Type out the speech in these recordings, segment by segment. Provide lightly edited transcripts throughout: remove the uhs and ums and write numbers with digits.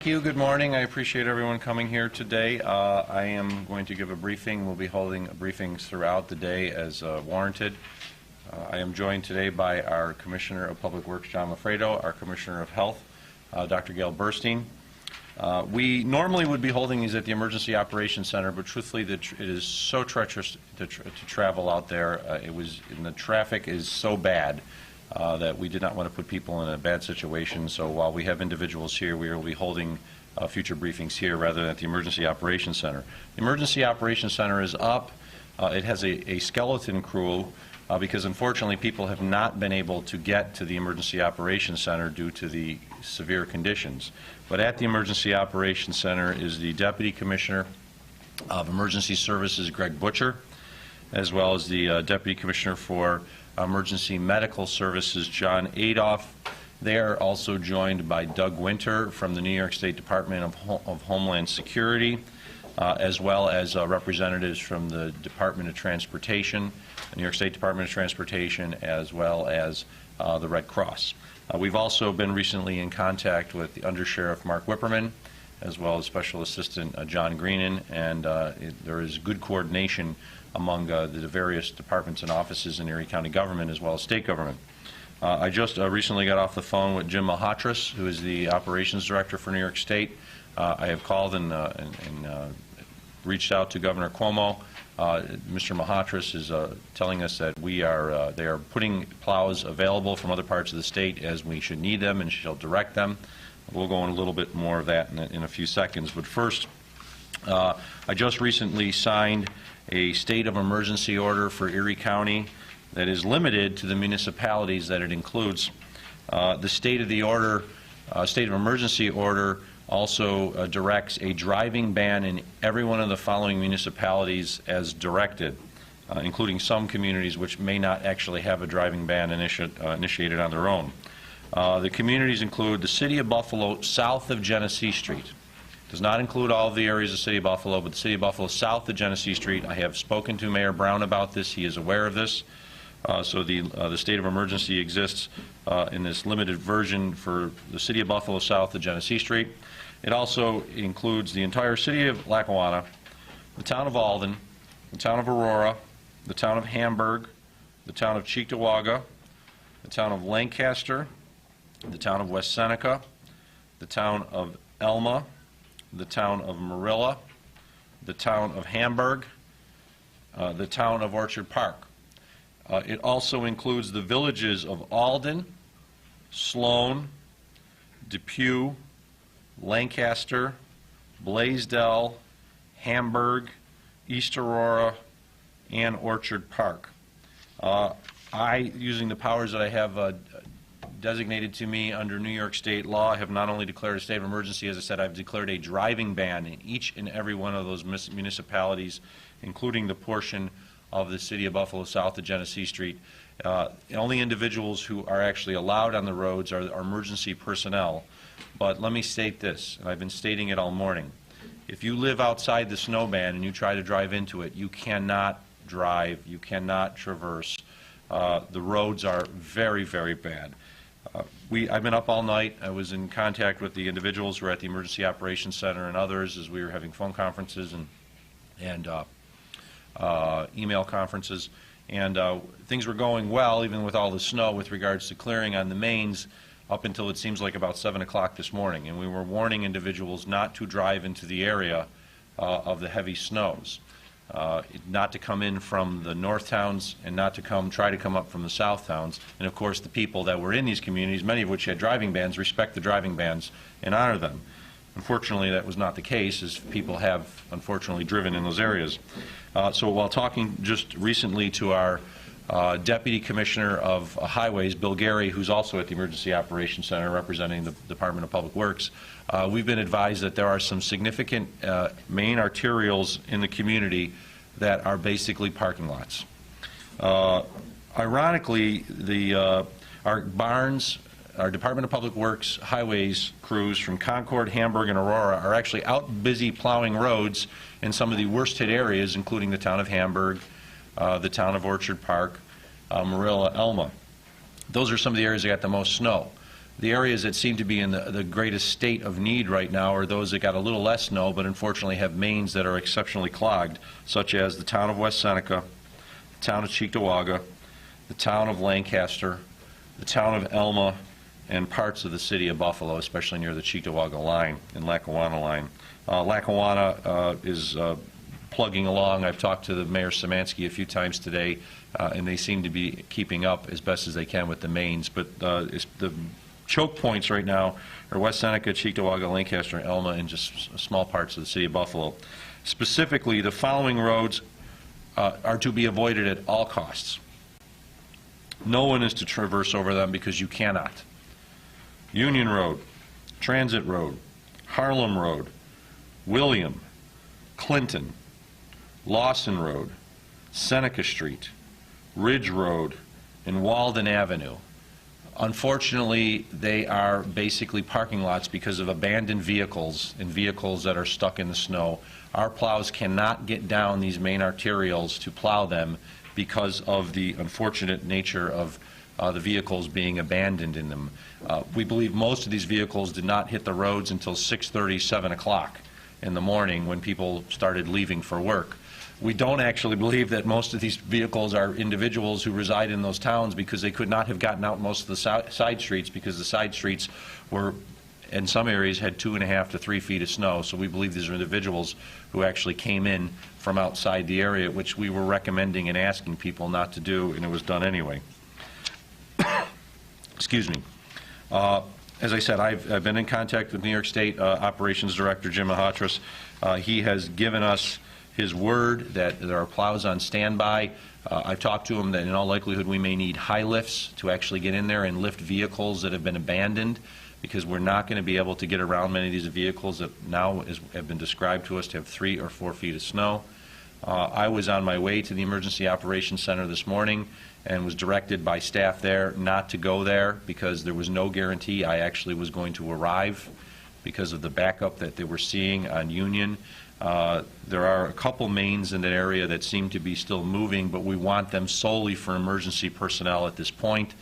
Thank you. Good morning. I appreciate everyone coming here today. I am going to give a briefing. We'll be holding briefings throughout the day as warranted. I am joined today by our Commissioner of Public Works, John Lafredo, our Commissioner of Health, Dr. Gail Burstein. We normally would be holding these at the Emergency Operations Center, but truthfully it is so treacherous to travel out there. And the traffic is so bad that we did not want to put people in a bad situation. So while we have individuals here, we will be holding future briefings here rather than at the Emergency Operations Center. The Emergency Operations Center is up. It has a skeleton crew because unfortunately people have not been able to get to the Emergency Operations Center due to the severe conditions. But at the Emergency Operations Center is the Deputy Commissioner of Emergency Services, Greg Butcher, as well as the Deputy Commissioner for Emergency Medical Services, John Adolph. They are also joined by Doug Winter from the New York State Department of Homeland Security, as well as representatives from the Department of Transportation, the New York State Department of Transportation, as well as the Red Cross. We've also been recently in contact with the Undersheriff Mark Whipperman, as well as Special Assistant John Greenan, and there is good coordination among the various departments and offices in Erie County government as well as state government. I just recently got off the phone with Jim Mahatras, who is the Operations Director for New York State. I have called and reached out to Governor Cuomo. Mr. Mahatras is telling us that they are putting plows available from other parts of the state as we should need them, and she'll direct them. We'll go on a little bit more of that in a few seconds. But first, I just recently signed a state of emergency order for Erie County that is limited to the municipalities that it includes. The state of emergency order also directs a driving ban in every one of the following municipalities as directed, including some communities which may not actually have a driving ban initiated on their own. The communities include the City of Buffalo south of Genesee Street. Does not include all of the areas of the City of Buffalo, but the City of Buffalo south of Genesee Street. I have spoken to Mayor Brown about this. He is aware of this. So the state of emergency exists in this limited version for the City of Buffalo south of Genesee Street. It also includes the entire City of Lackawanna, the town of Alden, the town of Aurora, the town of Hamburg, the town of Cheektowaga, the town of Lancaster, the town of West Seneca, the town of Elma, the town of Marilla, the town of Hamburg, the town of Orchard Park. It also includes the villages of Alden, Sloan, Depew, Lancaster, Blaisdell, Hamburg, East Aurora, and Orchard Park. Using the powers that I have designated to me under New York State law, I have not only declared a state of emergency, as I said, I've declared a driving ban in each and every one of those municipalities, including the portion of the City of Buffalo south of Genesee Street. The only individuals who are actually allowed on the roads are emergency personnel. But let me state this, and I've been stating it all morning. If you live outside the snow band and you try to drive into it, you cannot drive, you cannot traverse. The roads are very, very bad. I've been up all night. I was in contact with the individuals who are at the Emergency Operations Center and others as we were having phone conferences and email conferences. And things were going well, even with all the snow, with regards to clearing on the mains up until it seems like about 7 o'clock this morning. And we were warning individuals not to drive into the area of the heavy snows. Not to come in from the north towns and not to try to come up from the south towns. And of course the people that were in these communities, many of which had driving bans, respect the driving bans and honor them. Unfortunately, that was not the case, as people have unfortunately driven in those areas. So while talking just recently to our Deputy Commissioner of Highways, Bill Gary, who's also at the Emergency Operations Center representing the Department of Public Works, we've been advised that there are some significant main arterials in the community that are basically parking lots. Ironically, our barns, our Department of Public Works highways crews from Concord, Hamburg, and Aurora are actually out busy plowing roads in some of the worst hit areas, including the town of Hamburg, the town of Orchard Park, Marilla, Elma. Those are some of the areas that got the most snow. The areas that seem to be in the greatest state of need right now are those that got a little less snow, but unfortunately have mains that are exceptionally clogged, such as the town of West Seneca, the town of Cheektowaga, the town of Lancaster, the town of Elma, and parts of the city of Buffalo, especially near the Cheektowaga line and Lackawanna line. Lackawanna is plugging along. I've talked to the Mayor Szymanski a few times today, and they seem to be keeping up as best as they can with the mains. But the choke points right now are West Seneca, Cheektowaga, Lancaster, Elma, and just small parts of the city of Buffalo. Specifically, the following roads are to be avoided at all costs. No one is to traverse over them because you cannot. Union Road, Transit Road, Harlem Road, William, Clinton, Lawson Road, Seneca Street, Ridge Road, and Walden Avenue. Unfortunately, they are basically parking lots because of abandoned vehicles and vehicles that are stuck in the snow. Our plows cannot get down these main arterials to plow them because of the unfortunate nature of the vehicles being abandoned in them. We believe most of these vehicles did not hit the roads until 6:30, 7 o'clock in the morning when people started leaving for work. We don't actually believe that most of these vehicles are individuals who reside in those towns because they could not have gotten out most of the side streets because the side streets were, in some areas, had 2.5 to 3 feet of snow. So we believe these are individuals who actually came in from outside the area, which we were recommending and asking people not to do, and it was done anyway. Excuse me. As I said, I've been in contact with New York State Operations Director Jim Mahatras. He has given us his word that there are plows on standby. I've talked to him that in all likelihood we may need high lifts to actually get in there and lift vehicles that have been abandoned, because we're not going to be able to get around many of these vehicles that now have been described to us to have 3 or 4 feet of snow. I was on my way to the Emergency Operations Center this morning and was directed by staff there not to go there because there was no guarantee I actually was going to arrive because of the backup that they were seeing on Union. There are a couple mains in that area that seem to be still moving, but we want them solely for emergency personnel at this point.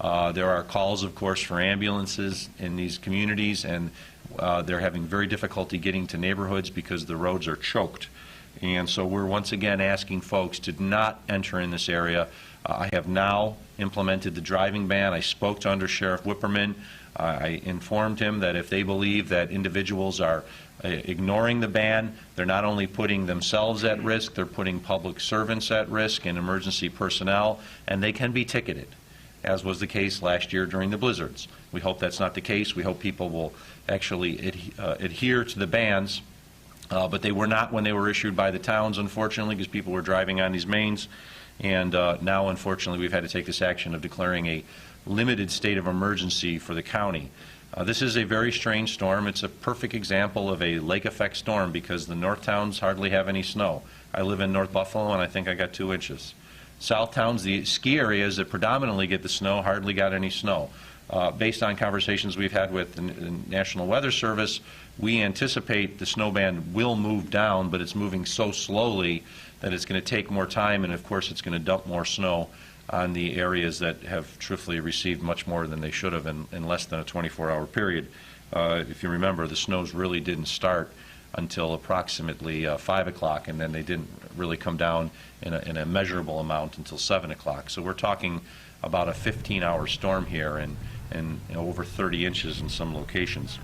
There are calls, of course, for ambulances in these communities, and they're having very difficulty getting to neighborhoods because the roads are choked. And so we're once again asking folks to not enter in this area. I have now implemented the driving ban. I spoke to Under Sheriff Whipperman. I informed him that if they believe that individuals are ignoring the ban, they're not only putting themselves at risk, they're putting public servants at risk and emergency personnel, and they can be ticketed, as was the case last year during the blizzards. We hope that's not the case. We hope people will actually adhere to the bans, but they were not when they were issued by the towns, unfortunately, because people were driving on these mains. And now, unfortunately, we've had to take this action of declaring a limited state of emergency for the county. This is a very strange storm. It's a perfect example of a lake effect storm because the north towns hardly have any snow. I live in North Buffalo, and I think I got 2 inches. South towns, the ski areas that predominantly get the snow, hardly got any snow. Based on conversations we've had with the National Weather Service, we anticipate the snow band will move down, but it's moving so slowly that it's going to take more time, and of course it's going to dump more snow on the areas that have truthfully received much more than they should have in less than a 24-hour period. If you remember, the snows really didn't start until approximately 5 o'clock, and then they didn't really come down in a measurable amount until 7 o'clock. So we're talking about a 15-hour storm here and over 30 inches in some locations.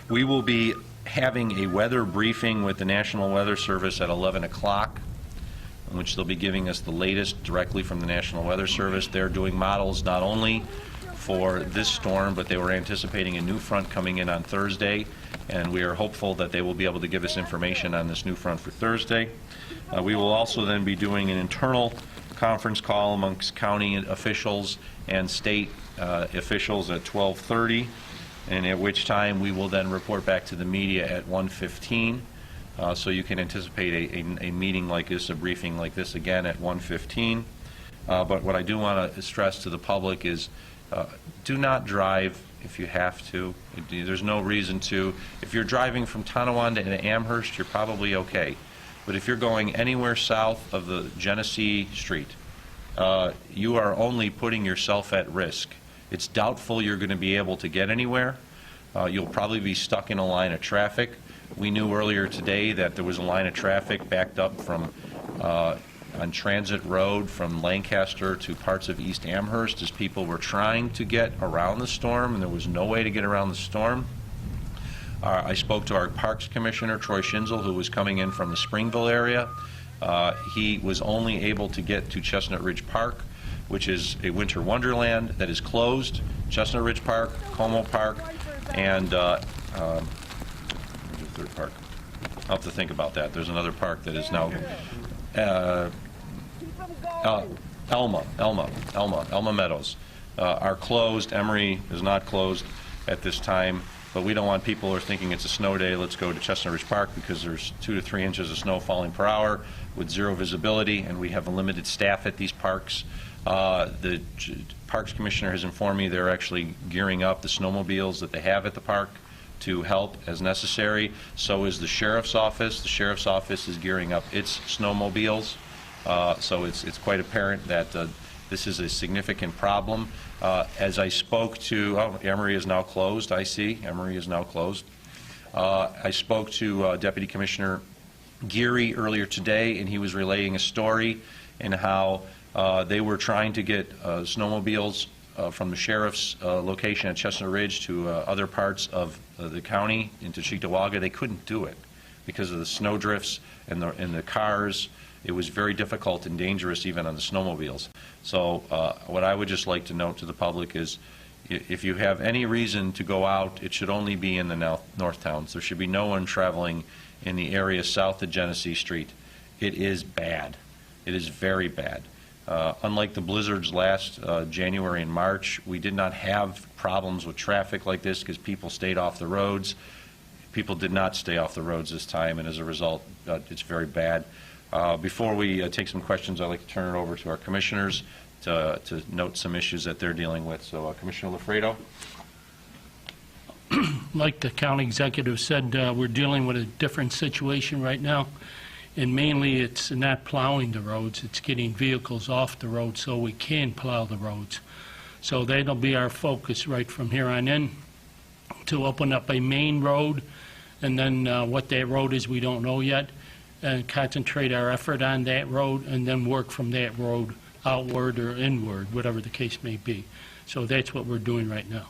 We will be having a weather briefing with the National Weather Service at 11 o'clock, in which they'll be giving us the latest directly from the National Weather Service. They're doing models not only for this storm, but they were anticipating a new front coming in on Thursday, and we are hopeful that they will be able to give us information on this new front for Thursday. We will also then be doing an internal conference call amongst county officials and state officials at 12:30, and at which time we will then report back to the media at 1:15. So you can anticipate a meeting like this, a briefing like this again at 1:15. But what I do want to stress to the public is do not drive if you have to. There's no reason to. If you're driving from Tonawanda to Amherst, you're probably okay. But if you're going anywhere south of the Genesee Street, you are only putting yourself at risk. It's doubtful you're going to be able to get anywhere. You'll probably be stuck in a line of traffic. We knew earlier today that there was a line of traffic backed up from on Transit Road from Lancaster to parts of East Amherst as people were trying to get around the storm, and there was no way to get around the storm. I spoke to our Parks Commissioner, Troy Schinzel, who was coming in from the Springville area. He was only able to get to Chestnut Ridge Park, which is a winter wonderland that is closed. Chestnut Ridge Park, Como Park, and where's the third park? I'll have to think about that. There's another park that is now Elma Meadows are closed. Emery is not closed at this time, but we don't want people who are thinking it's a snow day, let's go to Chestnut Ridge Park, because there's 2 to 3 inches of snow falling per hour with zero visibility, and we have a limited staff at these parks. The Parks Commissioner has informed me they're actually gearing up the snowmobiles that they have at the park to help as necessary. So is the Sheriff's Office. The Sheriff's Office is gearing up its snowmobiles. So it's quite apparent that this is a significant problem. As I spoke to, Emery is now closed, I see. Emery is now closed. I spoke to Deputy Commissioner Geary earlier today, and he was relaying a story in how they were trying to get snowmobiles from the sheriff's location at Chestnut Ridge to other parts of the county into Cheektowaga. They couldn't do it because of the snow drifts and the cars. It was very difficult and dangerous even on the snowmobiles. So what I would just like to note to the public is if you have any reason to go out, it should only be in the north towns. There should be no one traveling in the area south of Genesee Street. It is bad. It is very bad. Unlike the blizzards last January and March, we did not have problems with traffic like this because people stayed off the roads. People did not stay off the roads this time, and as a result, it's very bad. Before we take some questions, I'd like to turn it over to our commissioners to note some issues that they're dealing with. So, Commissioner Lafredo. Like the county executive said, we're dealing with a different situation right now, and mainly it's not plowing the roads, it's getting vehicles off the road so we can plow the roads. So that'll be our focus right from here on in, to open up a main road, and then what that road is we don't know yet, and concentrate our effort on that road, and then work from that road outward or inward, whatever the case may be. So that's what we're doing right now.